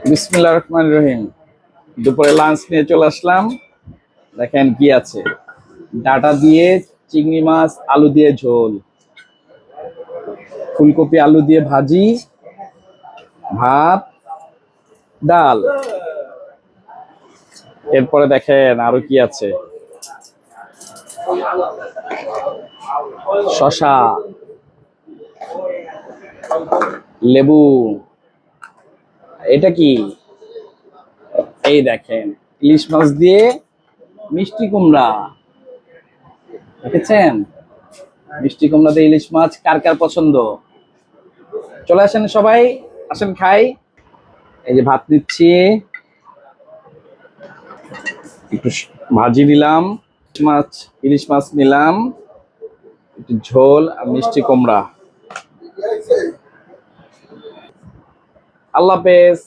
বিসমিল্লাহির রহমানির রহিম। দুপুরে লাঞ্চ নিয়ে চলে আসলাম। দেখেন কি আছে, ডাটা দিয়ে চিংড়ি মাছ আলু দিয়ে ঝোল, ফুলকপি আলু দিয়ে ভাজি, ভাত, ডাল। এরপরে দেখেন আরো কি আছে, শসা, লেবু। এটা কি? এই দেখেন ইলিশ মাছ দিয়ে মিষ্টি কুমড়া। দেখেছেন? মিষ্টি কুমড়া দিয়ে ইলিশ মাছ কার কার পছন্দ? চলে আসেন সবাই, আসেন খাই। এই যে ভাত নিচ্ছি, একটু ভাজি নিলাম, মাছ ইলিশ মাছ নিলাম, একটু ঝোল আর মিষ্টি কুমড়া। আল্লাহ হাফেজ।